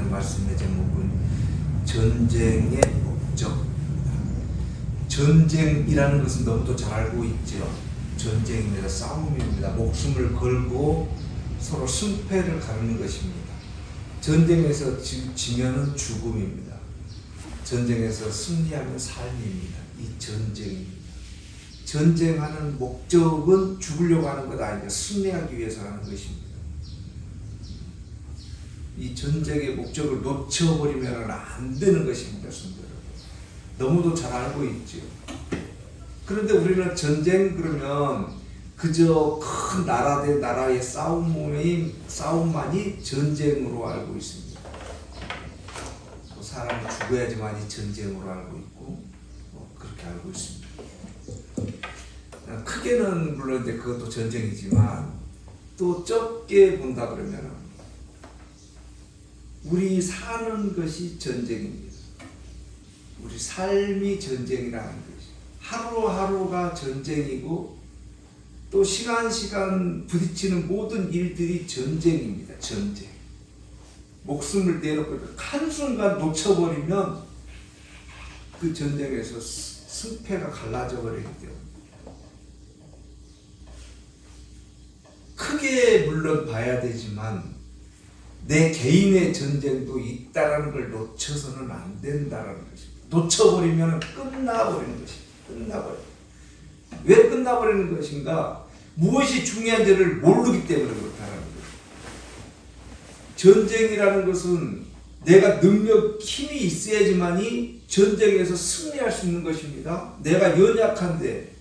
오늘 말씀의 제목은 전쟁의 목적. 전쟁이라는 것은 너무도 잘 알고 있죠. 전쟁입니다. 싸움입니다. 목숨을 걸고 서로 승패를 가르는 것입니다. 전쟁에서 지면은 죽음입니다. 전쟁에서 승리하면 삶입니다. 이 전쟁입니다. 전쟁하는 목적은 죽으려고 하는 것 아니라 승리하기 위해서 하는 것입니다. 이 전쟁의 목적을 놓쳐버리면 안 되는 것입니다. 성도 여러분. 너무도 잘 알고 있죠. 그런데 우리는 전쟁 그러면 그저 큰 나라 대 나라의 싸움만이 전쟁으로 알고 있습니다. 또 사람이 죽어야지만이 전쟁으로 알고 있고 그렇게 알고 있습니다. 크게는 물론 이제 그것도 전쟁이지만 또 적게 본다 그러면 우리 사는 것이 전쟁입니다. 우리 삶이 전쟁이라는 것이 하루하루가 전쟁이고 또 시간 부딪히는 모든 일들이 전쟁입니다. 전쟁. 목숨을 내놓고 한순간 놓쳐버리면 그 전쟁에서 승패가 갈라져 버리기 때문에 크게 물론 봐야 되지만 내 개인의 전쟁도 있다라는 걸 놓쳐서는 안 된다라는 것입니다. 놓쳐버리면 끝나버리는 것입니다. 왜 끝나버리는 것인가? 무엇이 중요한지를 모르기 때문에 그렇다는 거예요. 전쟁이라는 것은 내가 능력, 힘이 있어야지만이 전쟁에서 승리할 수 있는 것입니다. 내가 연약한데,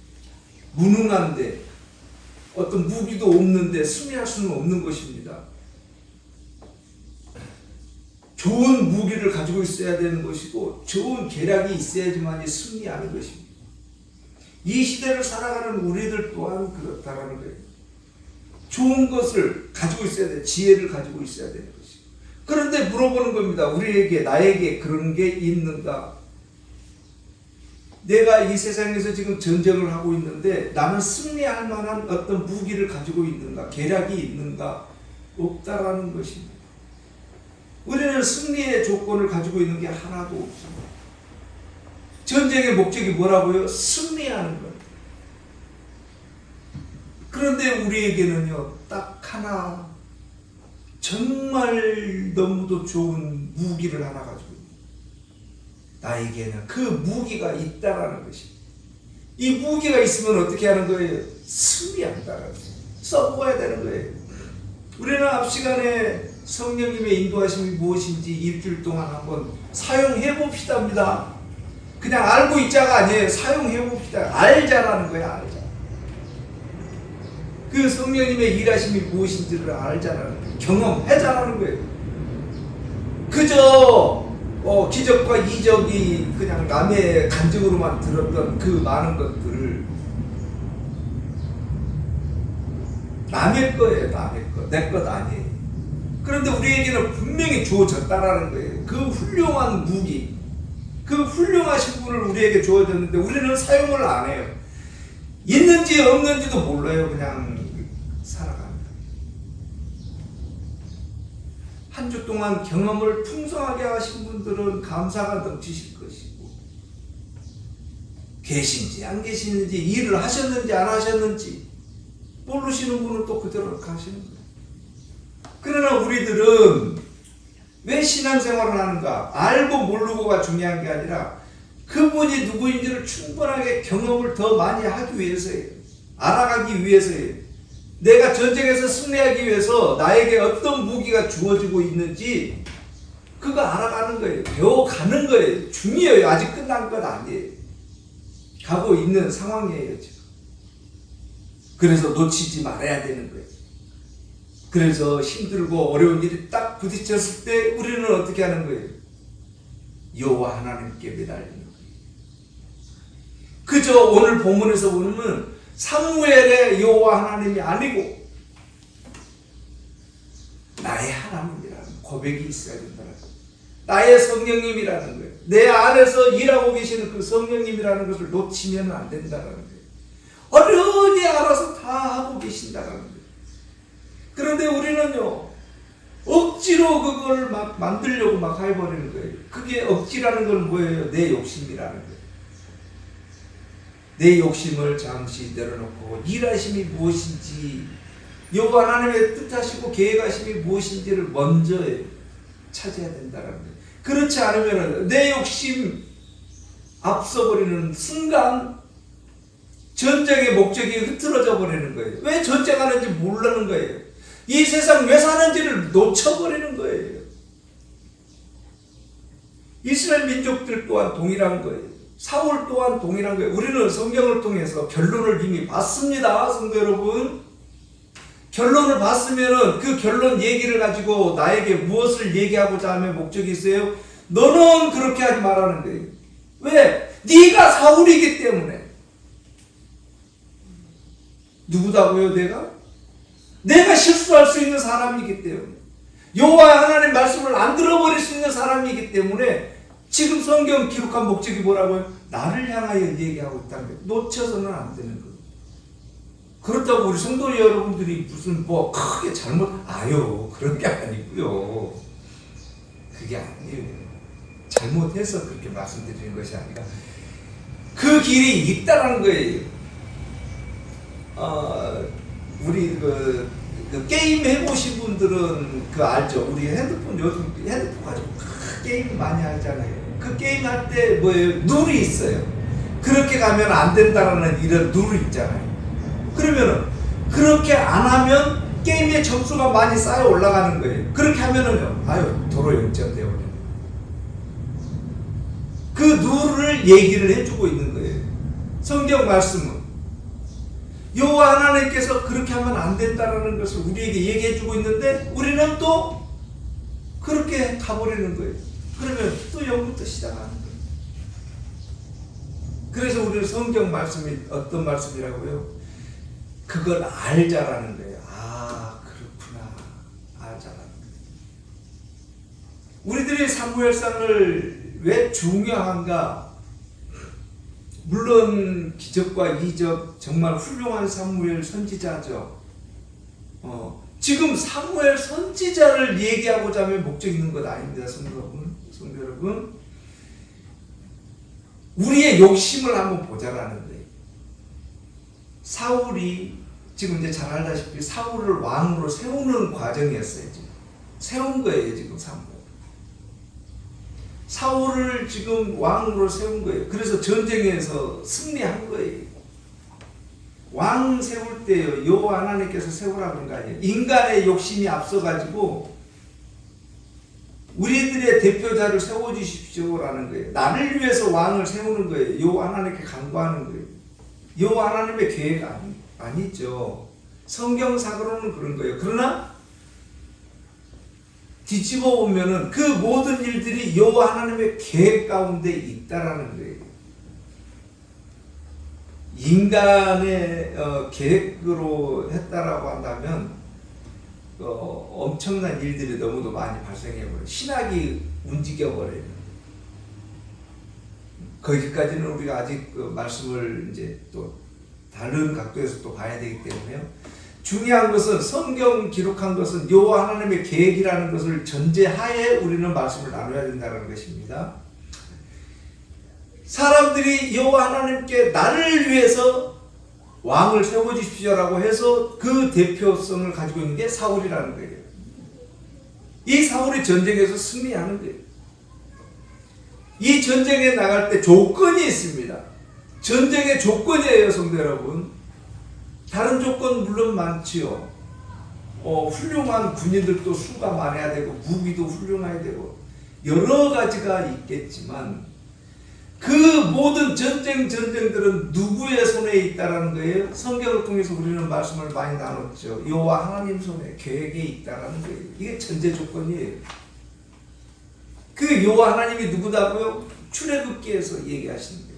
무능한데, 어떤 무기도 없는데 승리할 수는 없는 것입니다. 좋은 무기를 가지고 있어야 되는 것이고 좋은 계략이 있어야지만이 승리하는 것입니다. 이 시대를 살아가는 우리들 또한 그렇다는 거예요. 좋은 것을 가지고 있어야 돼. 지혜를 가지고 있어야 되는 것이고. 그런데 물어보는 겁니다. 우리에게, 나에게 그런 게 있는가? 내가 이 세상에서 지금 전쟁을 하고 있는데 나는 승리할 만한 어떤 무기를 가지고 있는가? 계략이 있는가? 없다라는 것입니다. 우리는 승리의 조건을 가지고 있는 게 하나도 없습니다. 전쟁의 목적이 뭐라고요? 승리하는 것. 그런데 우리에게는요, 딱 하나, 정말 너무도 좋은 무기를 하나 가지고 있습니다. 나에게는 그 무기가 있다라는 것입니다. 이 무기가 있으면 어떻게 하는 거예요? 승리한다라는 거예요. 써보아야 되는 거예요. 우리는 앞 시간에 성령님의 인도하심이 무엇인지 일주일 동안 한번 사용해 봅시다입니다. 그냥 알고 있자가 아니에요. 사용해 봅시다. 알자라는 거예요. 알자. 그 성령님의 일하심이 무엇인지를 알자라는 거예요. 경험하자라는 거예요. 그저 기적과 이적이 그냥 남의 간증으로만 들었던 그 많은 것들을 남의 거예요. 남의 거. 내 것 아니에요. 그런데 우리에게는 분명히 주어졌다라는 거예요. 그 훌륭한 무기, 그 훌륭하신 분을 우리에게 주어졌는데 우리는 사용을 안 해요. 있는지 없는지도 몰라요. 그냥 살아갑니다. 한 주 동안 경험을 풍성하게 하신 분들은 감사가 넘치실 것이고, 계신지 안 계시는지, 일을 하셨는지 안 하셨는지 모르시는 분은 또 그대로 가시는 거예요. 그러나 우리들은 왜 신앙생활을 하는가? 알고 모르고가 중요한 게 아니라 그분이 누구인지를 충분하게 경험을 더 많이 하기 위해서예요. 알아가기 위해서예요. 내가 전쟁에서 승리하기 위해서 나에게 어떤 무기가 주어지고 있는지 그거 알아가는 거예요. 배워가는 거예요. 중요해요. 아직 끝난 것 아니에요. 가고 있는 상황이에요, 지금. 그래서 놓치지 말아야 되는 거예요. 그래서 힘들고 어려운 일이 딱 부딪혔을 때 우리는 어떻게 하는 거예요? 여호와 하나님께 매달리는 거예요. 그저 오늘 본문에서 보면 사무엘의 여호와 하나님이 아니고 나의 하나님이라는 고백이 있어야 된다는 거예요. 나의 성령님이라는 거예요. 내 안에서 일하고 계시는 그 성령님이라는 것을 놓치면 안 된다는 거예요. 어련히 알아서 다 하고 계신다는 거예요. 그런데 우리는요, 억지로 억지로 그걸 막 만들려고 막 해버리는 거예요. 그게 억지라는 건 뭐예요? 내 욕심이라는 거예요. 내 욕심을 잠시 내려놓고 일하심이 무엇인지, 여호와 하나님의 뜻하시고 계획하심이 무엇인지를 먼저 찾아야 된다는 거예요. 그렇지 않으면 내 욕심 앞서버리는 순간 전쟁의 목적이 흐트러져 버리는 거예요. 왜 전쟁하는지 모르는 거예요. 이 세상 왜 사는지를 놓쳐버리는 거예요. 이스라엘 민족들 또한 동일한 거예요. 사울 또한 동일한 거예요. 우리는 성경을 통해서 결론을 이미 봤습니다. 성도 여러분, 결론을 봤으면은 그 결론 얘기를 가지고 나에게 무엇을 얘기하고자 하면 목적이 있어요? 너는 그렇게 하지 말라는 거예요. 왜? 네가 사울이기 때문에. 누구다고요? 내가 실수할 수 있는 사람이기 때문에, 여호와 하나님 말씀을 안 들어버릴 수 있는 사람이기 때문에 지금 성경 기록한 목적이 뭐라고요? 나를 향하여 얘기하고 있다는 거예요. 놓쳐서는 안 되는 거예요. 그렇다고 우리 성도 여러분들이 무슨 뭐 크게 아유 그런 게 아니고요. 그게 아니에요. 잘못해서 그렇게 말씀드리는 것이 아니라 그 길이 있다는 거예요. 우리 그 게임 해보신 분들은 알죠? 우리 요즘 핸드폰 가지고 게임 많이 하잖아요. 그 게임 할 때 뭐예요? 룰이 있어요. 그렇게 가면 안 된다라는 이런 룰이 있잖아요. 그러면은 그렇게 안 하면 게임의 점수가 많이 쌓여 올라가는 거예요. 그렇게 하면은요, 아유 도로 0점 되어버려요. 그 룰을 얘기를 해주고 있는 거예요. 성경 말씀은 여호와 하나님께서 그렇게 하면 안 된다라는 것을 우리에게 얘기해주고 있는데 우리는 또 그렇게 가버리는 거예요. 그러면 또 0부터 시작하는 거예요. 그래서 우리는 성경 말씀이 어떤 말씀이라고요? 그걸 알자라는 거예요. 아, 그렇구나. 알자라는 거예요. 우리들이 사무엘상을 왜 중요한가? 물론 기적과 이적 정말 훌륭한 사무엘 선지자죠. 지금 사무엘 선지자를 얘기하고자 하면 목적 있는 것 아닙니다. 성도 여러분. 우리의 욕심을 한번 보자라는 거예요. 사울이 지금 이제 잘 알다시피 사울을 왕으로 세우는 과정이었어요. 지금. 세운 거예요. 지금 사울을 지금 왕으로 세운 거예요. 그래서 전쟁에서 승리한 거예요. 왕 세울 때요, 여호와 하나님께서 세우라 그런 거 아니에요. 인간의 욕심이 앞서가지고 우리들의 대표자를 세워주십시오라는 거예요. 나를 위해서 왕을 세우는 거예요. 여호와 하나님께 간구하는 거예요. 여호와 하나님의 계획 아니죠. 성경상으로는 그런 거예요. 그러나 뒤집어 보면은 그 모든 일들이 여호와 하나님의 계획 가운데 있다라는 거예요. 인간의 계획으로 했다라고 한다면 엄청난 일들이 너무도 많이 발생해버려요. 신학이 움직여버려요. 거기까지는 우리가 아직 그 말씀을 이제 또 다른 각도에서 또 봐야 되기 때문에요. 중요한 것은 성경 기록한 것은 여호와 하나님의 계획이라는 것을 전제하에 우리는 말씀을 나눠야 된다는 것입니다. 사람들이 여호와 하나님께 나를 위해서 왕을 세워주십시오라고 해서 그 대표성을 가지고 있는 게 사울이라는 거예요. 이 사울이 전쟁에서 승리하는 거예요. 이 전쟁에 나갈 때 조건이 있습니다. 전쟁의 조건이에요, 성도 여러분. 다른 조건 물론 많지요. 훌륭한 군인들도 수가 많아야 되고 무기도 훌륭해야 되고 여러 가지가 있겠지만 그 모든 전쟁들은 누구의 손에 있다라는 거예요? 성경을 통해서 우리는 말씀을 많이 나눴죠. 여호와 하나님 손에 계획이 있다라는 거예요. 이게 전제 조건이에요. 그 여호와 하나님이 누구다고요? 출애굽기에서 얘기하시는 거예요.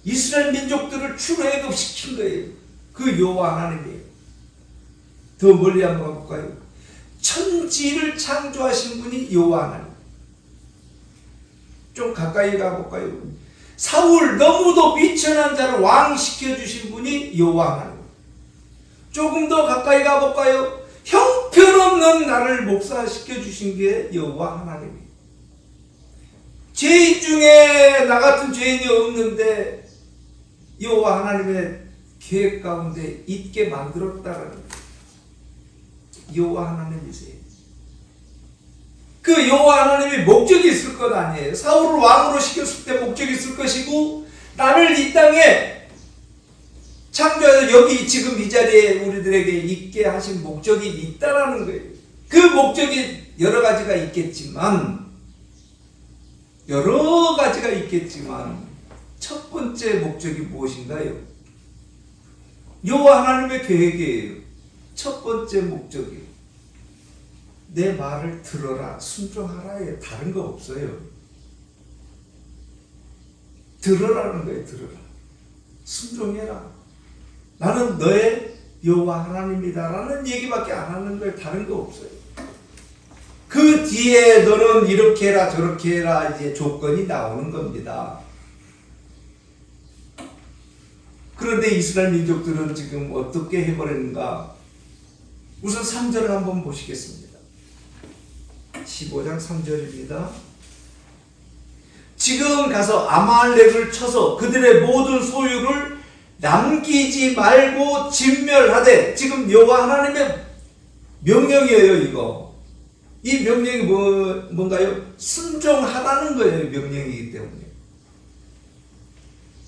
이스라엘 민족들을 출애굽시킨 거예요. 그 여호와 하나님이에요. 더 멀리 한번 가볼까요? 천지를 창조하신 분이 여호와 하나님. 좀 가까이 가볼까요? 사울 너무도 비천한 자를 왕시켜주신 분이 여호와 하나님. 조금 더 가까이 가볼까요? 형편 형편없는 나를 목사시켜 주신 게 여호와 하나님이에요. 죄인 중에 나 같은 죄인이 없는데 여호와 하나님의 계획 가운데 있게 만들었다라는 거예요. 여호와 하나님이세요. 그 여호와 하나님이 목적이 있을 것 아니에요. 사울을 왕으로 시켰을 때 목적이 있을 것이고, 나를 이 땅에 창조해서 여기 지금 이 자리에 우리들에게 있게 하신 목적이 있다라는 거예요. 그 목적이 여러 가지가 있겠지만 첫 번째 목적이 무엇인가요? 여호와 하나님의 계획이에요. 첫 번째 목적이 내 말을 들어라, 순종하라예요. 다른 거 없어요. 들어라는 거예요. 들어라, 순종해라. 나는 너의 여호와 하나님이다라는 얘기밖에 안 하는 거예요. 다른 거 없어요. 그 뒤에 너는 이렇게 해라 저렇게 해라 이제 조건이 나오는 겁니다. 그런데 이스라엘 민족들은 지금 어떻게 해버렸는가? 우선 3절을 한번 보시겠습니다. 15장 3절입니다. 지금 가서 아말렉을 쳐서 그들의 모든 소유를 남기지 말고 진멸하되, 지금 여호와 하나님의 명령이에요. 이거 이 명령이 뭔가요? 순종하라는 거예요. 명령이기 때문에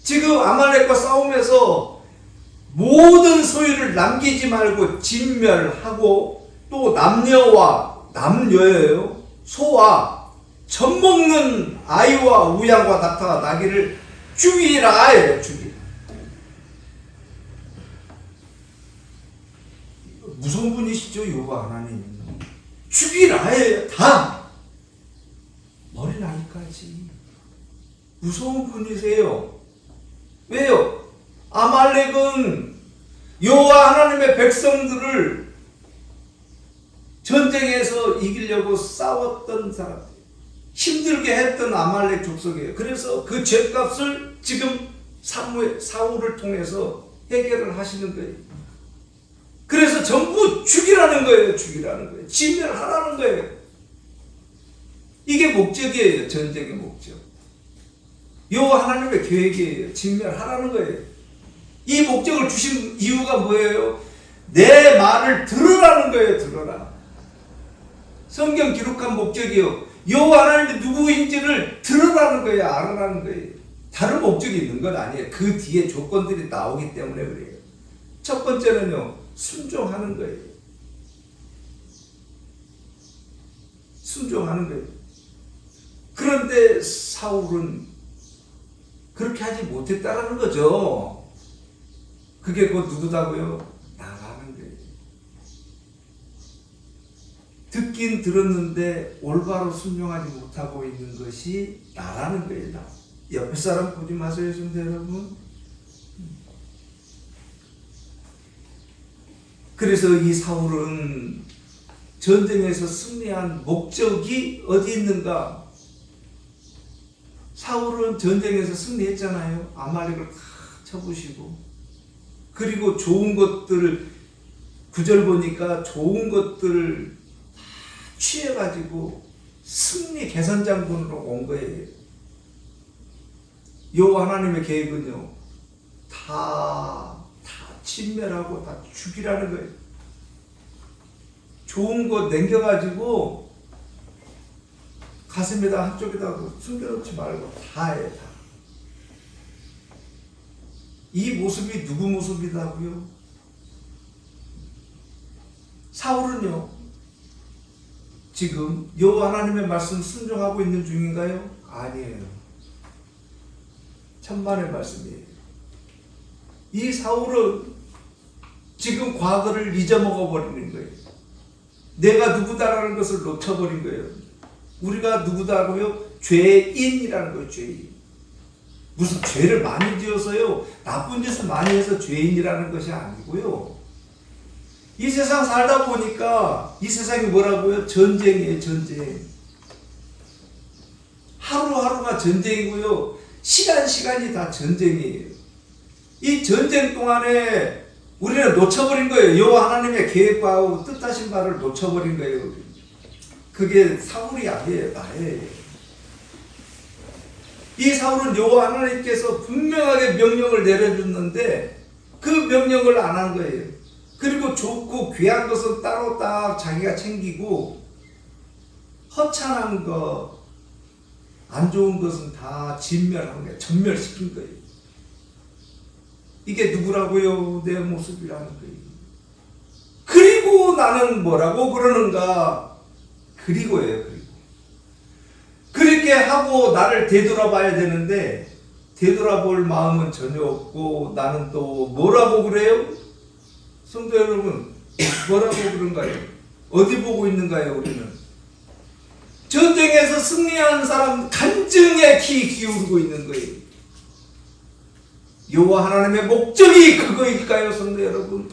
지금 아말렉과 싸우면서 모든 소유를 남기지 말고 진멸하고, 또 남녀예요. 소와 젖먹는 아이와 우양과 낙타와 나귀를 죽이라 해요. 죽이라. 무서운 분이시죠, 여호와 하나님. 죽이라 해요. 다 머리 나기까지 무서운 분이세요. 왜요? 아말렉은 여호와 하나님의 백성들을 전쟁에서 이기려고 싸웠던 사람, 힘들게 했던 아말렉 족속이에요. 그래서 그 죄값을 지금 사울을 통해서 해결을 하시는 거예요. 그래서 전부 죽이라는 거예요. 죽이라는 거예요. 진멸하라는 거예요. 이게 목적이에요. 전쟁의 목적. 여호와 하나님의 계획이에요. 진멸하라는 거예요. 이 목적을 주신 이유가 뭐예요? 내 말을 들으라는 거예요. 들어라. 성경 기록한 목적이요, 여호와 하나님이 누구인지를 들으라는 거예요. 알아라는 거예요. 다른 목적이 있는 건 아니에요. 그 뒤에 조건들이 나오기 때문에 그래요. 첫 번째는요, 순종하는 거예요. 순종하는 거예요. 그런데 사울은 그렇게 하지 못했다라는 거죠. 그게 곧 누구다고요? 나라는 거예요. 듣긴 들었는데 올바로 순종하지 못하고 있는 것이 나라는 거예요. 나. 옆에 사람 보지 마세요, 여러분. 그래서 이 사울은 전쟁에서 승리한 목적이 어디 있는가? 사울은 전쟁에서 승리했잖아요. 아말렉을 다 쳐부시고, 그리고 좋은 것들을, 9절 보니까 좋은 것들을 다 취해가지고 승리 개선장군으로 온 거예요. 여호와 하나님의 계획은요, 다 진멸하고 다 죽이라는 거예요. 좋은 거 남겨가지고 가슴에다 한쪽에다 숨겨놓지 말고 다 해. 다. 이 모습이 누구 모습이라고요? 사울은요, 지금 여호와 하나님의 말씀 순종하고 있는 중인가요? 아니에요. 천만의 말씀이에요. 이 사울은 지금 과거를 잊어먹어 버리는 거예요. 내가 누구다라는 것을 놓쳐버린 거예요. 우리가 누구다고요? 죄인이라는 거예요. 죄인. 무슨 죄를 많이 지어서요, 나쁜 짓을 많이 해서 죄인이라는 것이 아니고요. 이 세상 살다 보니까 이 세상이 뭐라고요? 전쟁이에요. 전쟁. 하루하루가 전쟁이고요. 시간이 다 전쟁이에요. 이 전쟁 동안에 우리는 놓쳐버린 거예요. 여호와 하나님의 계획과 뜻하신 바를 놓쳐버린 거예요. 그게 사울이 아니에요. 나예요. 이 사울은 여호와 하나님께서 분명하게 명령을 내려줬는데 그 명령을 안 한 거예요. 그리고 좋고 귀한 것은 따로 딱 자기가 챙기고 허찬한 거, 안 좋은 것은 다 진멸한 거예요. 전멸시킨 거예요. 이게 누구라고요? 내 모습이라는 거예요. 그리고 나는 뭐라고 그러는가? 그리고예요. 그리고. 그렇게 하고 나를 되돌아봐야 되는데 되돌아볼 마음은 전혀 없고 나는 또 뭐라고 그래요? 성도 여러분, 뭐라고 그런가요? 어디 보고 있는가요? 우리는 전쟁에서 승리한 사람 간증에 귀 기울이고 있는 거예요. 여호와 하나님의 목적이 그거일까요, 성도 여러분?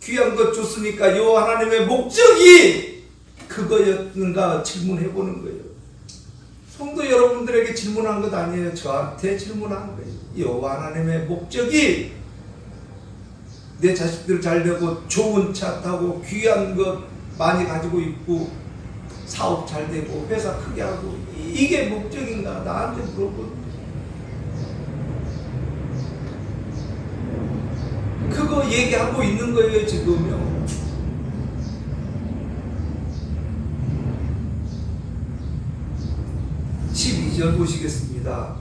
귀한 것 줬으니까 여호와 하나님의 목적이 그거였는가 질문해 보는 거예요. 성도 여러분들에게 질문한 것 아니에요. 저한테 질문한 거예요. 여호와 하나님의 목적이 내 자식들 잘 되고 좋은 차 타고 귀한 것 많이 가지고 있고 사업 잘 되고 회사 크게 하고 이게 목적인가? 나한테 물어보는 그거 얘기하고 있는 거예요, 지금요. (12절) 보시겠습니다.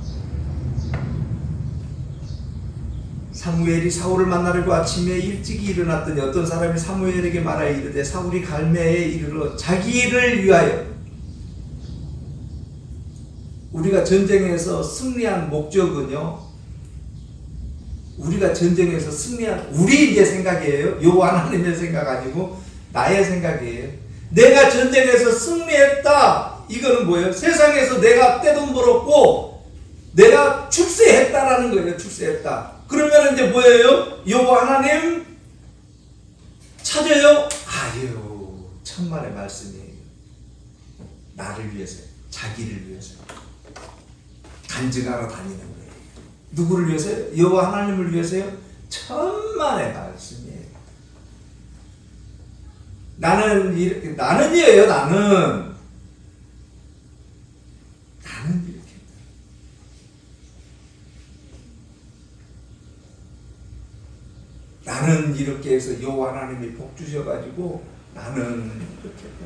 사무엘이 사울을 만나려고 아침에 일찍 일어났더니 어떤 사람이 사무엘에게 말하여 이르되 사울이 갈매에 이르러 자기를 위하여. 우리가 전쟁에서 승리한 목적은요, 우리가 전쟁에서 승리한 우리 이제 생각이에요. 여호와 하나님의 생각 아니고 나의 생각이에요. 내가 전쟁에서 승리했다. 이거는 뭐예요? 세상에서 내가 떼돈 벌었고 내가 출세했다라는 거예요. 출세했다. 그러면 이제 뭐예요? 여호와 하나님 찾아요? 아유, 천만의 말씀이에요. 나를 위해서, 자기를 위해서 간증하러 다니는 거예요. 누구를 위해서요? 여호와 하나님을 위해서요? 천만의 말씀이에요. 나는 이렇게, 나는이에요. 나는 이렇게. 나는 이렇게 해서 여호와 하나님이 복 주셔가지고 나는 이렇게 했다.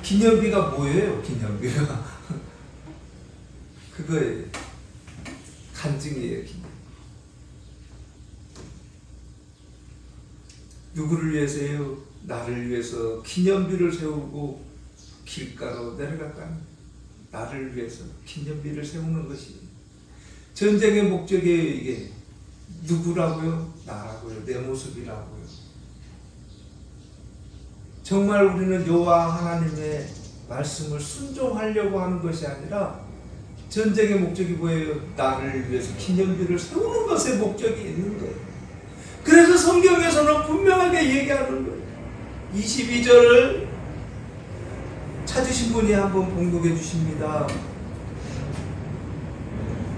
기념비가 뭐예요? 기념비가 그거예요. 간증이에요. 기념. 누구를 위해서요? 나를 위해서 기념비를 세우고 길가로 내려갔다는, 나를 위해서 기념비를 세우는 것이 전쟁의 목적이에요. 이게 누구라고요? 나라고요. 내 모습이라고요. 정말 우리는 여호와 하나님의 말씀을 순종하려고 하는 것이 아니라 전쟁의 목적이 뭐예요? 나를 위해서 기념비를 세우는 것에 목적이 있는 거예요. 그래서 성경에서는 분명하게 얘기하는 거예요. 22절을 찾으신 분이 한번 봉독해 주십니다.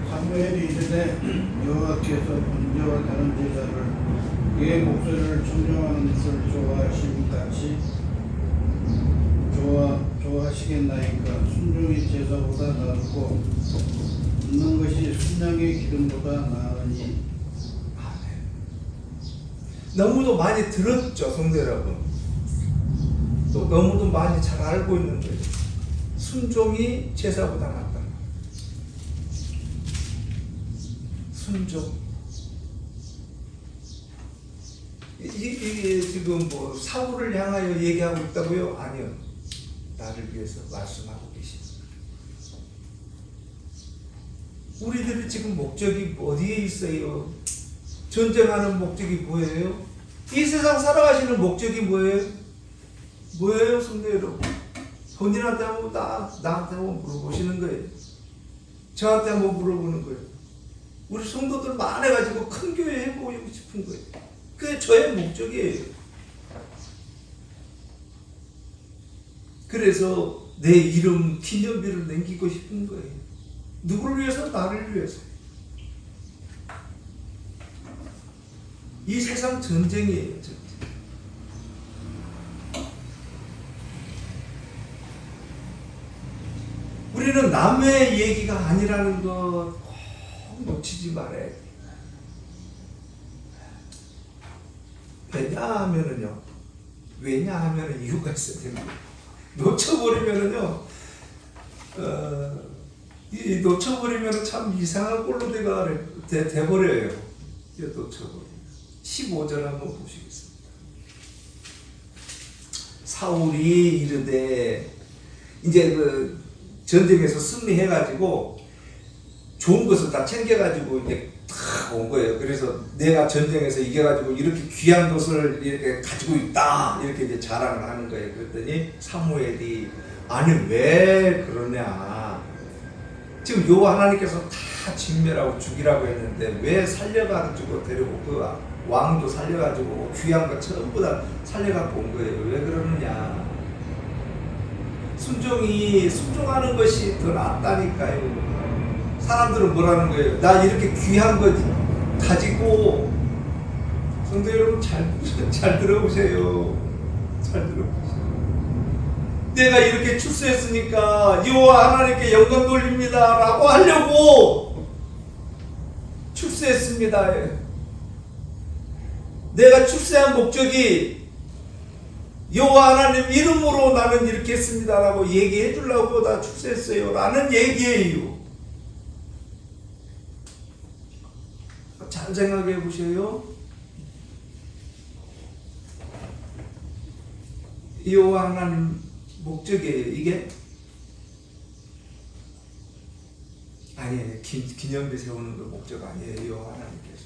사무엘이 이르되 여호와께서 번제와 다른 제사를 그의 목소리를 청정하는 것을 좋아하심 같이 좋아하시겠나이까. 순종이 제사보다 나았고 듣는 것이 순양의 기름보다 나으니. 너무도 많이 들었죠, 성도 여러분. 또 너무도 많이 잘 알고 있는 거예요. 순종이 제사보다 낫다. 순종. 이게 지금 뭐 사울을 향하여 얘기하고 있다고요? 아니요. 나를 위해서 말씀하고 계십니다. 우리들이 지금 목적이 어디에 있어요? 전쟁하는 목적이 뭐예요? 이 세상 살아가시는 목적이 뭐예요? 뭐예요, 성도 여러분? 본인한테 한번 나한테 한번 물어보시는 거예요. 저한테 한번 물어보는 거예요. 우리 성도들 많아가지고 큰 교회 해보고 싶은 거예요. 그게 저의 목적이에요. 그래서 내 이름 기념비를 남기고 싶은 거예요. 누구를 위해서? 나를 위해서. 이 세상 전쟁이에요. 전쟁. 우리는 남의 얘기가 아니라는 것 꼭 놓치지 말아야 돼. 왜냐하면은 이유가 있어야 됩니다. 놓쳐버리면은요, 이 놓쳐버리면 참 이상한 꼴로 돼버려요. 놓쳐버리면. 15절 한번 보시겠습니다. 사울이 이르되, 이제 그 전쟁에서 승리해가지고 좋은 것을 다 챙겨가지고 이제 탁 온 거예요. 그래서 내가 전쟁에서 이겨가지고 이렇게 귀한 것을 이렇게 가지고 있다, 이렇게 이제 자랑을 하는 거예요. 그랬더니 사무엘이 아니 왜 그러냐, 지금 여호와 하나님께서 다 진멸하고 죽이라고 했는데 왜 살려가지고 데리고 그 왕도 살려가지고 귀한 거 전부 다 살려갖고 온 거예요. 왜 그러느냐, 순종하는 것이 더 낫다니까요. 사람들은 뭐라는 거예요? 나 이렇게 귀한 거 가지고, 성도 여러분 잘 들어보세요. 잘 들어보세요. 내가 이렇게 출세했으니까 여호와 하나님께 영광 돌립니다 라고 하려고 출세했습니다. 내가 출세한 목적이 여호와 하나님 이름으로 나는 이렇게 했습니다 라고 얘기해 주려고 나 출세했어요 라는 얘기예요. 잘 생각해 보세요. 여호와 하나님 목적이에요. 이게 아니에요. 기념비 세우는 거 목적 아니에요. 여호와 하나님께서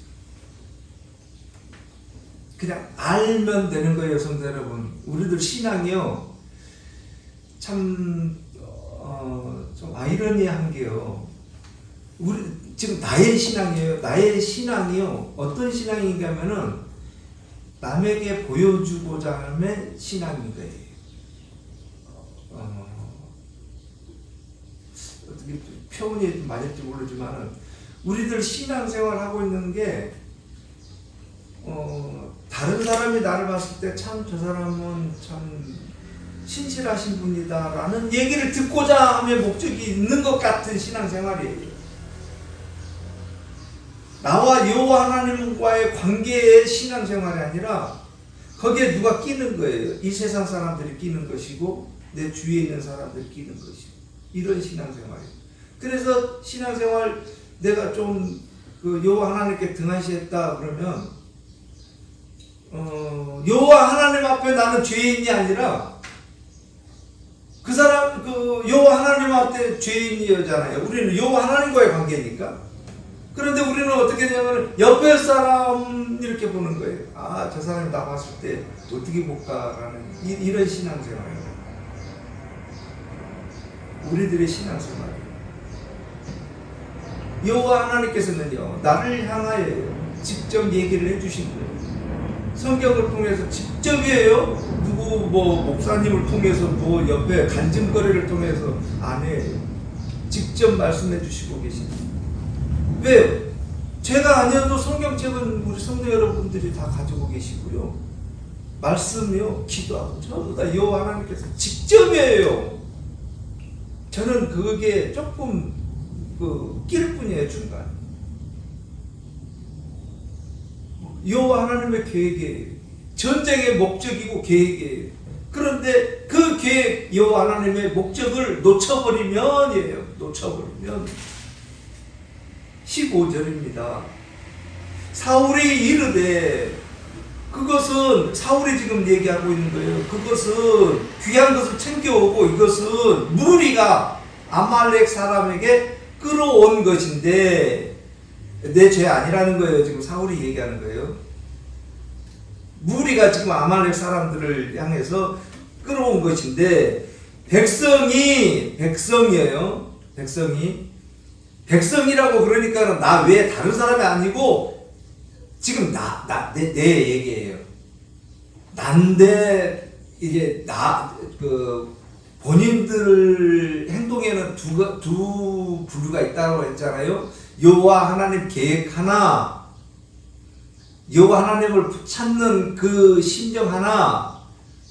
그냥 알면 되는 거예요. 성도 여러분, 우리들 신앙이요 참 좀 아이러니한 게요, 우리 지금 나의 신앙이에요. 나의 신앙이요 어떤 신앙인가 하면은 남에게 보여주고자 하는 신앙인 거예요. 어떻게 표현이 좀 맞을지 모르지만은 우리들 신앙생활 하고 있는 게 다른 사람이 나를 봤을 때 참 저 사람은 참 신실하신 분이다 라는 얘기를 듣고자 하면 목적이 있는 것 같은 신앙생활이에요. 나와 여호와 하나님과의 관계의 신앙생활이 아니라 거기에 누가 끼는 거예요. 이 세상 사람들이 끼는 것이고 내 주위에 있는 사람들이 끼는 것이고, 이런 신앙생활이에요. 그래서 신앙생활 내가 좀 그 여호와 하나님께 등한시했다 그러면 여호와 하나님 앞에 나는 죄인이 아니라 그 사람 그 여호와 하나님 앞에 죄인이잖아요. 우리는 여호와 하나님과의 관계니까. 그런데 우리는 어떻게 되냐면 옆에 사람 이렇게 보는 거예요. 아, 저 사람이 나 봤을 때 어떻게 볼까라는 이런 신앙생활이에요. 우리들의 신앙생활이에요. 여호와 하나님께서는요 나를 향하여 직접 얘기를 해주신 거예요. 성경을 통해서 직접이에요. 누구 뭐 목사님을 통해서 뭐 옆에 간증거리를 통해서 안 해요. 직접 말씀해 주시고 계십니다. 왜요? 제가 아니어도 성경책은 우리 성도 여러분들이 다 가지고 계시고요. 말씀이요, 기도하고 전부 다 여호와 하나님께서 직접이에요. 저는 그게 조금 낄 뿐이에요, 중간. 여호와 하나님의 계획이에요. 전쟁의 목적이고 계획이에요. 그런데 그 계획, 여호와 하나님의 목적을 놓쳐버리면 15절입니다. 사울이 이르되, 그것은 사울이 지금 얘기하고 있는 거예요. 그것은 귀한 것을 챙겨오고 이것은 무리가 아말렉 사람에게 끌어온 것인데 내 죄 아니라는 거예요. 지금 사울이 얘기하는 거예요. 무리가 지금 아말렉 사람들을 향해서 끌어온 것인데 백성이에요. 백성이라고 그러니까 나 외에 다른 사람이 아니고 지금 내 얘기예요. 난데 이게 본인들 행동에는 두 부류가 있다고 했잖아요. 여호와 하나님 계획 하나, 여호와 하나님을 찾는 그 심정 하나,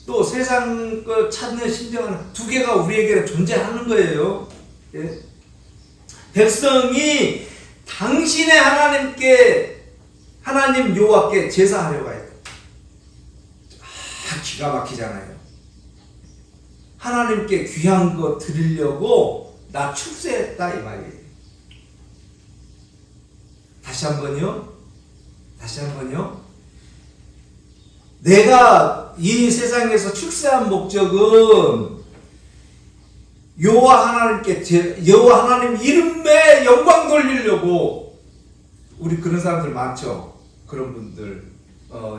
또 세상 거 찾는 심정 하나, 두 개가 우리에게는 존재하는 거예요. 예? 백성이 당신의 하나님 여호와께 제사하려고 해요. 기가 막히잖아요. 하나님께 귀한 거 드리려고 나 출세했다 이 말이에요. 다시 한번요. 내가 이 세상에서 출세한 목적은 여호와 하나님 이름에 영광 돌리려고. 우리 그런 사람들 많죠. 그런 분들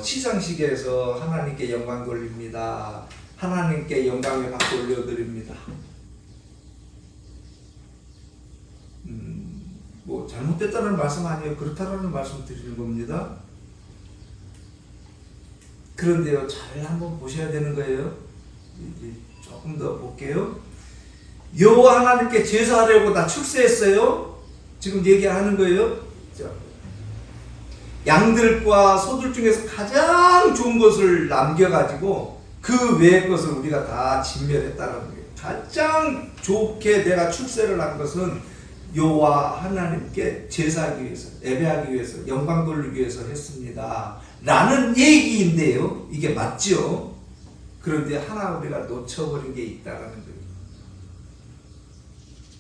시상식에서 하나님께 영광 돌립니다. 하나님께 영광의 박수 올려드립니다. 뭐 잘못됐다는 말씀 아니에요. 그렇다라는 말씀 드리는 겁니다. 그런데요, 잘 한번 보셔야 되는 거예요. 이제 조금 더 볼게요. 여호와 하나님께 제사하려고 나 출세했어요. 지금 얘기하는 거예요. 자, 양들과 소들 중에서 가장 좋은 것을 남겨가지고 그 외의 것을 우리가 다 진멸했다는 거예요. 가장 좋게 내가 출세를 한 것은 여호와 하나님께 제사하기 위해서, 예배하기 위해서, 영광 돌리기 위해서 했습니다. 라는 얘기인데요. 이게 맞죠? 그런데 하나 우리가 놓쳐버린 게 있다는 거예요.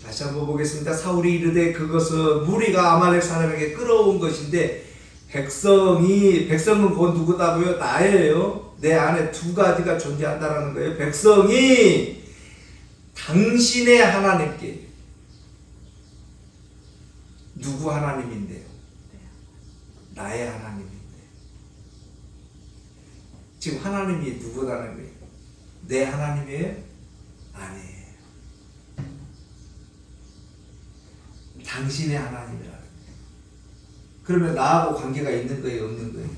다시 한번 보겠습니다. 사울이 이르되 그것은 무리가 아말렉 사람에게 끌어온 것인데 백성은 곧 누구다고요? 나예요. 내 안에 두 가지가 존재한다는 거예요. 백성이 당신의 하나님께, 누구 하나님인데요? 나의 하나님인데. 지금 하나님이 누구다는 거예요? 내 하나님이에요? 아니에요. 당신의 하나님이라는 거예요. 그러면 나하고 관계가 있는 거예요? 없는 거예요?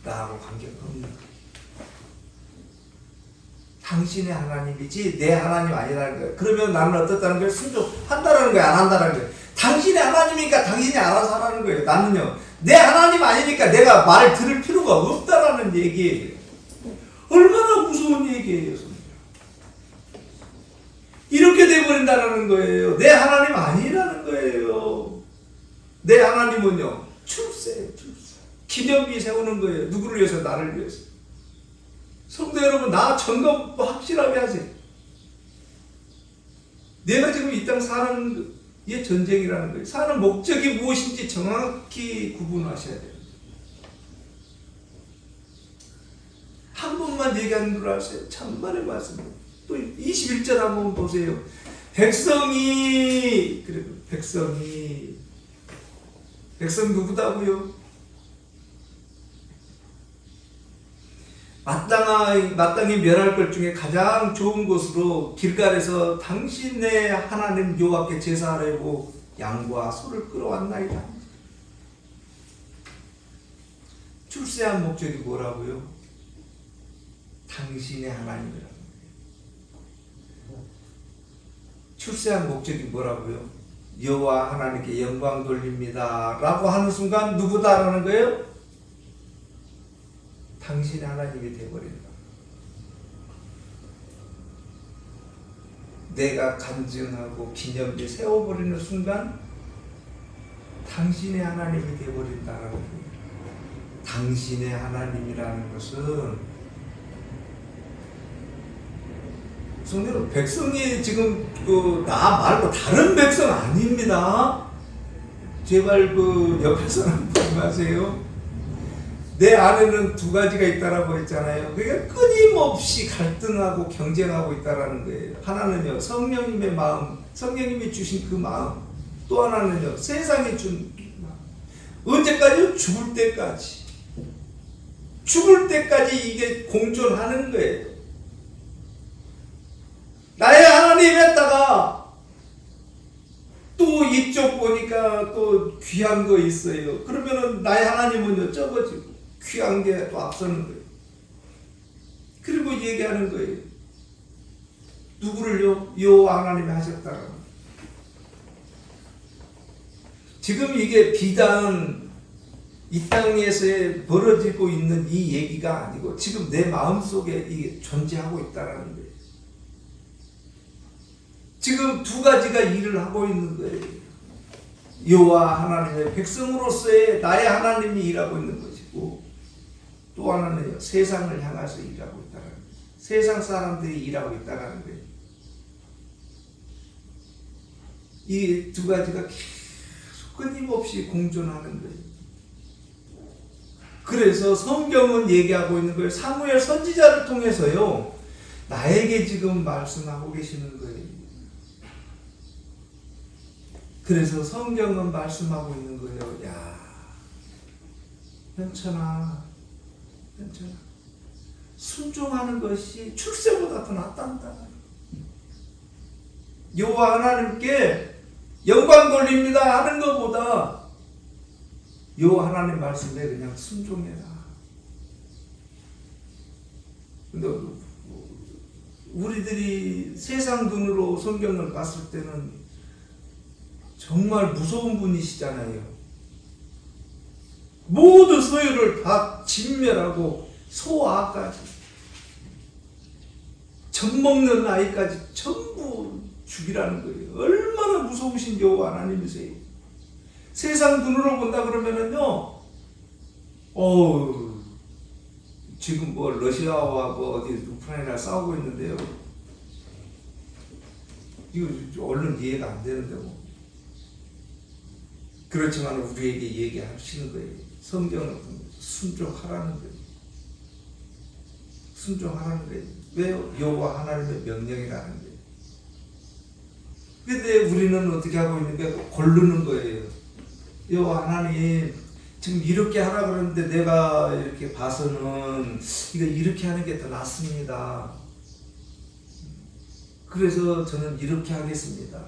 나하고 관계가 없는 거예요. 당신의 하나님이지 내 하나님 아니라는 거예요. 그러면 나는 어떻다는 거예요? 순종한다라는 거예요? 안 한다는 거예요? 당신의 하나님이니까 당신이 알아서 하라는 거예요. 나는요, 내 하나님 아니니까 내가 말 들을 필요가 없다라는 얘기예요. 얼마나 무서운 얘기예요, 성경. 이렇게 돼버린다라는 거예요. 내 하나님 아니라는 거예요. 내 하나님은요, 출세. 기념비 세우는 거예요. 누구를 위해서? 나를 위해서. 성도 여러분, 나 점검 확실하게 하세요. 내가 지금 이 땅 사는 게 전쟁이라는 거예요. 사는 목적이 무엇인지 정확히 구분하셔야 돼요. 한 번만 얘기하는 걸 아세요. 천만의 말씀이에요. 또 21절 한번 보세요. 백성이 백성 누구다고요? 마땅히 멸할 것 중에 가장 좋은 곳으로 길갈에서 당신의 하나님 여호와께 제사하려고 양과 소를 끌어왔나이다. 출세한 목적이 뭐라고요? 당신의 하나님이라는 거예요. 출세한 목적이 뭐라고요? 여호와 하나님께 영광 돌립니다 라고 하는 순간 누구다라는 거예요? 당신의 하나님이 되어버린다. 내가 간증하고 기념비 세워버리는 순간 당신의 하나님이 되어버린다라는 거예요. 당신의 하나님이라는 것은 성도는 백성이 지금 나 말고 다른 백성 아닙니다. 제발 옆에 사람 보지 마세요. 내 안에는 두 가지가 있다라고 했잖아요. 그러니까 끊임없이 갈등하고 경쟁하고 있다라는 거예요. 하나는요, 성령님의 마음, 성령님이 주신 그 마음. 또 하나는요, 세상이 준 마음. 언제까지요? 죽을 때까지 이게 공존하는 거예요. 나의 하나님 했다가 또 이쪽 보니까 또 귀한 거 있어요. 그러면은 나의 하나님은요, 적어지고 귀한 게 또 앞서는 거예요. 그리고 얘기하는 거예요. 누구를요? 여호와 하나님이 하셨다라는 거예요. 지금 이게 비단 이 땅에서 벌어지고 있는 이 얘기가 아니고 지금 내 마음속에 이게 존재하고 있다라는 거예요. 지금 두 가지가 일을 하고 있는 거예요. 여호와 하나님의 백성으로서의 나의 하나님이 일하고 있는 것이고, 또 하나는요, 세상을 향해서 일하고 있다는 거예요. 세상 사람들이 일하고 있다는 거예요. 이 두 가지가 계속 끊임없이 공존하는 거예요. 그래서 성경은 얘기하고 있는 거예요. 사무엘 선지자를 통해서요, 나에게 지금 말씀하고 계시는 거예요. 그래서 성경은 말씀하고 있는 거예요. 야, 현천아, 순종하는 것이 출세보다 더 낫단다. 여호와 하나님께 영광 돌립니다 하는 것보다 여호와 하나님 말씀에 그냥 순종해라. 근데 우리들이 세상 눈으로 성경을 봤을 때는 정말 무서운 분이시잖아요. 모든 소유를 다 진멸하고 소아까지, 젖먹는 아이까지 전부 죽이라는 거예요. 얼마나 무서우신 여호와 하나님이세요. 세상 눈으로 본다 그러면은요, 지금 뭐 러시아와 뭐 어디 우크라이나 싸우고 있는데요, 이거 얼른 이해가 안 되는데 뭐. 그렇지만 우리에게 얘기하시는 거예요. 성경은 순종하라는 거예요. 순종하라는 거예요. 왜요? 여호와 하나님의 명령이라는 거예요. 근데 우리는 어떻게 하고 있는가? 고르는 거예요. 여호와 하나님, 지금 이렇게 하라 그러는데 내가 이렇게 봐서는 이거 이렇게 하는 게 더 낫습니다. 그래서 저는 이렇게 하겠습니다.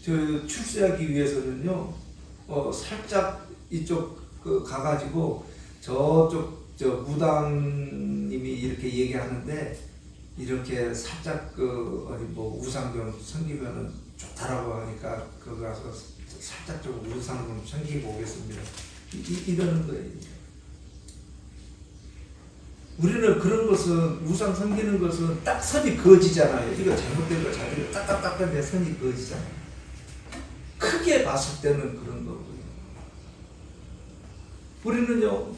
저 출세하기 위해서는요, 살짝 이쪽 가가지고 저쪽 무당님이 이렇게 얘기하는데 이렇게 살짝 어디 뭐 우상 좀 섬기면은 좋다라고 하니까 거기 가서 살짝 좀 우상 좀 섬기고 오겠습니다. 이러는 거예요. 우리는 그런 것은, 우상 섬기는 것은 딱 선이 그어지잖아요. 이거 잘못된 거 자기가 딱딱딱한데 선이 그어지잖아요. 크게 봤을 때는 그런 거고요. 우리는요,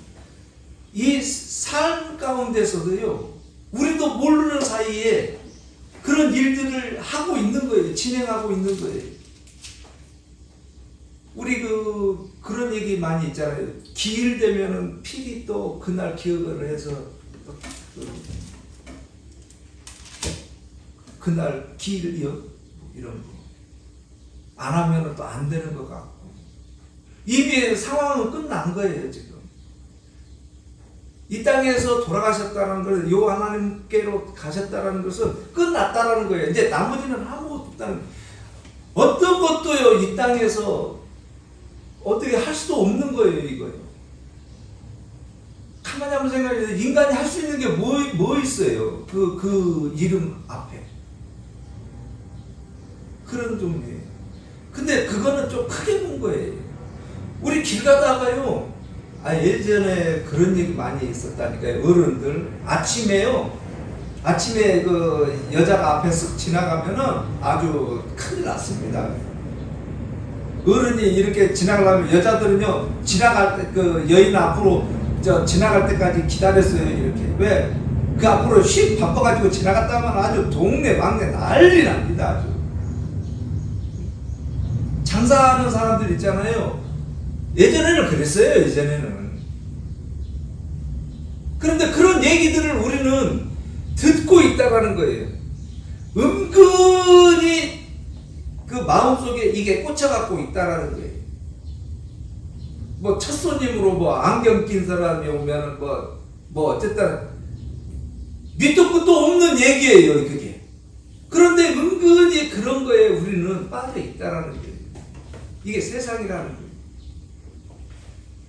이 삶 가운데서도요, 우리도 모르는 사이에 그런 일들을 하고 있는 거예요. 진행하고 있는 거예요. 우리 그런 얘기 많이 있잖아요. 기일 되면은 필히 또 그날 기억을 해서 그날 기일이요, 이런 거. 안 하면 또 안 되는 것 같고. 이미 상황은 끝난 거예요, 지금. 이 땅에서 돌아가셨다는 것은, 요 하나님께로 가셨다는 것은 끝났다라는 거예요. 이제 나머지는 아무것도 없다는, 어떤 것도요, 이 땅에서 어떻게 할 수도 없는 거예요, 이거요. 가만히 한번 생각해 보세요. 인간이 할 수 있는 게 뭐 있어요? 그 이름 앞에. 그런 종류예요. 근데 그거는 좀 크게 본 거예요. 우리 길 가다가요, 예전에 그런 얘기 많이 있었다니까요. 어른들 아침에 그 여자가 앞에 쓱 지나가면은 아주 큰일 났습니다. 어른이 이렇게 지나가려면 여자들은요, 지나갈 때 그 여인 앞으로 지나갈 때까지 기다렸어요. 이렇게. 왜? 그 앞으로 휙 바빠가지고 지나갔다 하면 아주 동네 막내 난리 납니다. 아주. 장사하는 사람들 있잖아요. 예전에는 그랬어요. 예전에는. 그런데 그런 얘기들을 우리는 듣고 있다라는 거예요. 은근히 그 마음속에 이게 꽂혀갖고 있다라는 거예요. 뭐 첫 손님으로 뭐 안경 낀 사람이 오면은 뭐 어쨌든 밑도 끝도 없는 얘기예요, 그게. 그런데 은근히 그런 거에 우리는 빠져 있다라는 거예요. 이게 세상이라는 거예요.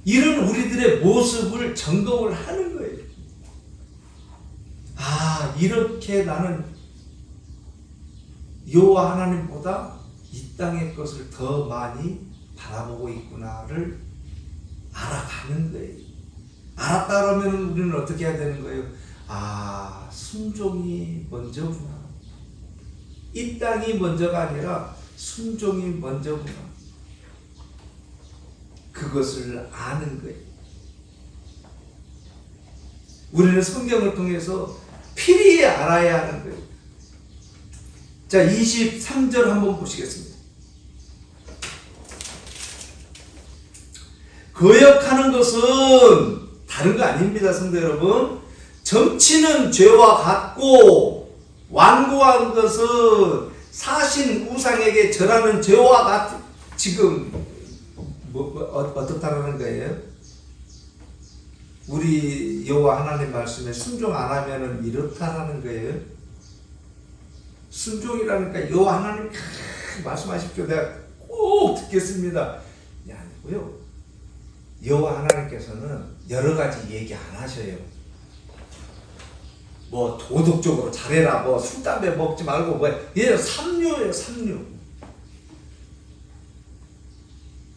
이런 우리들의 모습을 점검을 하는 거예요. 아, 이렇게 나는 여호와 하나님보다 이 땅의 것을 더 많이 바라보고 있구나를 알아가는 거예요. 알았다 그러면 우리는 어떻게 해야 되는 거예요? 아, 순종이 먼저구나. 이 땅이 먼저가 아니라 순종이 먼저구나. 그것을 아는 거예요. 우리는 성경을 통해서 필히 알아야 하는 거예요. 자, 23절 한번 보시겠습니다. 거역하는 것은 다른 거 아닙니다, 성도 여러분. 정치는 죄와 같고 완고한 것은 사신 우상에게 절하는 죄와 같. 지금 어떻다는 거예요? 우리 여호와 하나님 말씀에 순종 안 하면은 이렇다라는 거예요. 순종이라니까 여호와 하나님 말씀하십시오. 내가 꼭 듣겠습니다. 이 아니고요. 여호와 하나님께서는 여러 가지 얘기 안 하셔요. 뭐 도덕적으로 잘해라, 뭐 술 담배 먹지 말고 뭐 얘는 삼류예요, 삼류.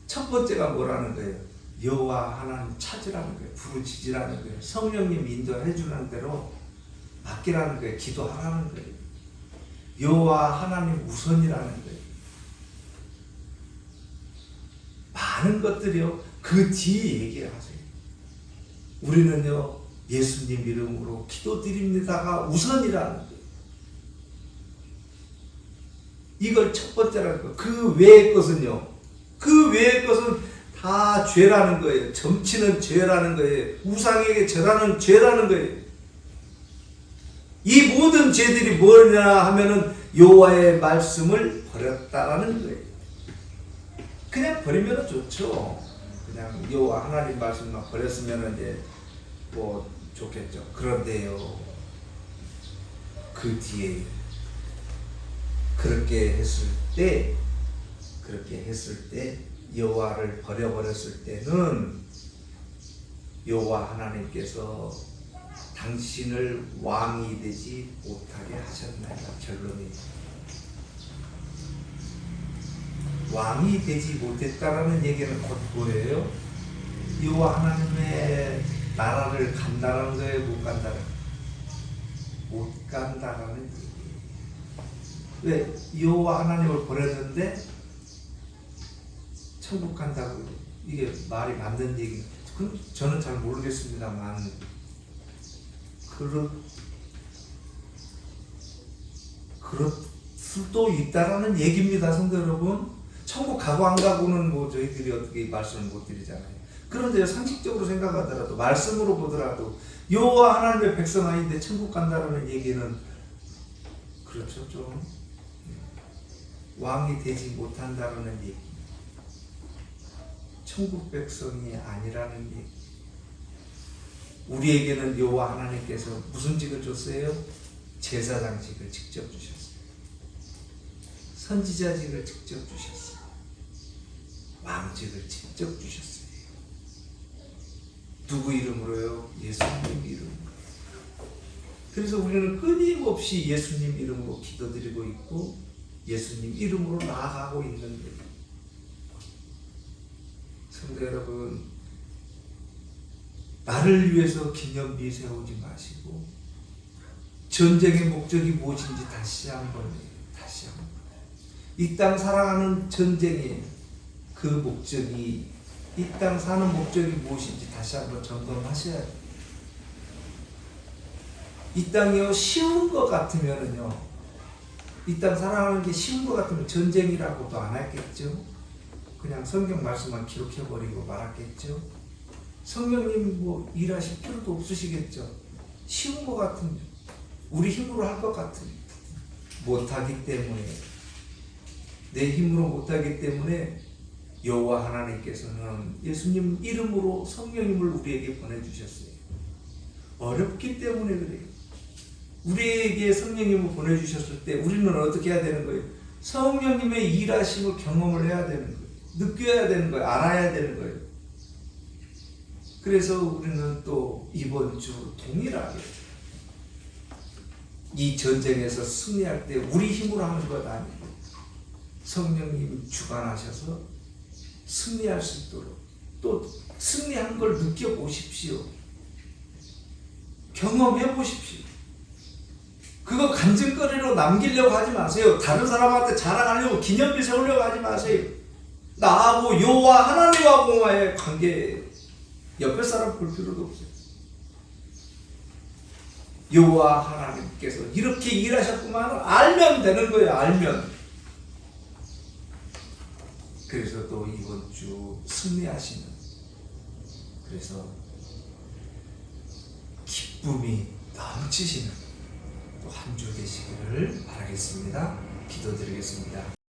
첫 번째가 뭐라는 거예요? 여호와 하나님 찾으라는 거예요. 부르짖으라는 거예요. 성령님 인도해 주는 대로 맡기라는 거예요. 기도하라는 거예요. 여호와 하나님 우선이라는 거예요. 많은 것들이요 그 뒤에 얘기하세요. 우리는요 예수님 이름으로 기도드립니다가 우선이라는 거예요. 이걸 첫 번째라는 거예요. 그 외의 것은요, 그 외의 것은 다 죄라는 거예요. 정치는 죄라는 거예요. 우상에게 절하는 죄라는 거예요. 이 모든 죄들이 뭐냐 하면은 여호와의 말씀을 버렸다라는 거예요. 그냥 버리면 좋죠. 그냥 여호와 하나님 말씀만 버렸으면 이제 뭐 좋겠죠. 그런데요, 그 뒤에 그렇게 했을 때 여호와를 버려버렸을 때는 여호와 하나님께서 당신을 왕이 되지 못하게 하셨나요? 결론이 왕이 되지 못했다라는 얘기는 곧 뭐예요? 여호와 하나님의 나라를 간다라는 거예요? 못 간다라는 거예요? 못 간다라는 얘기예요. 왜? 여호와 하나님을 버렸는데 천국 간다고, 이게 말이 맞는 얘기? 저는 잘 모르겠습니다만 그럴 수도 있다라는 얘기입니다, 성도 여러분. 천국 가고 안 가고는 뭐 저희들이 어떻게 말씀을 못 드리잖아요. 그런데 상식적으로 생각하더라도, 말씀으로 보더라도 여호와 하나님의 백성 아닌데 천국 간다라는 얘기는 그렇죠, 좀 왕이 되지 못한다라는 얘기, 천국 백성이 아니라는 얘기. 우리에게는 여호와 하나님께서 무슨 직을 줬어요? 제사장직을 직접 주셨어요. 선지자직을 직접 주셨어요. 왕직을 직접 주셨어요. 누구 이름으로요? 예수님 이름으로. 그래서 우리는 끊임없이 예수님 이름으로 기도드리고 있고 예수님 이름으로 나아가고 있는 거예요. 성도 여러분, 나를 위해서 기념비 세우지 마시고 전쟁의 목적이 무엇인지 다시 한번 이 땅 살아가는 전쟁의 그 목적이, 이 땅 사는 목적이 무엇인지 다시 한번 점검하셔야 돼요. 이 땅이요 쉬운 것 같으면은요, 이 땅 살아가는 게 쉬운 것 같으면 전쟁이라고도 안 했겠죠. 그냥 성경 말씀만 기록해버리고 말았겠죠. 성령님 뭐 일하실 필요도 없으시겠죠. 쉬운 것 같으면, 우리 힘으로 할 것 같으면 못하기 때문에, 내 힘으로 못하기 때문에 여호와 하나님께서는 예수님 이름으로 성령님을 우리에게 보내주셨어요. 어렵기 때문에 그래요. 우리에게 성령님을 보내주셨을 때 우리는 어떻게 해야 되는 거예요? 성령님의 일하심을 경험을 해야 되는 거예요. 느껴야 되는 거예요. 알아야 되는 거예요. 그래서 우리는 또 이번 주 동일하게 이 전쟁에서 승리할 때 우리 힘으로 하는 것 아니고 성령님이 주관하셔서 승리할 수 있도록 또 승리한 걸 느껴보십시오. 경험해 보십시오. 그거 간증거리로 남기려고 하지 마세요. 다른 사람한테 자랑하려고 기념비 세우려고 하지 마세요. 나하고 여호와 하나님하고의 관계 옆에 사람 볼 필요도 없어요. 여호와 하나님께서 이렇게 일하셨구만 알면 되는 거예요. 알면. 그래서 또 이번 주 승리하시는, 그래서 기쁨이 넘치시는 또 한 주 되시기를 바라겠습니다. 기도드리겠습니다.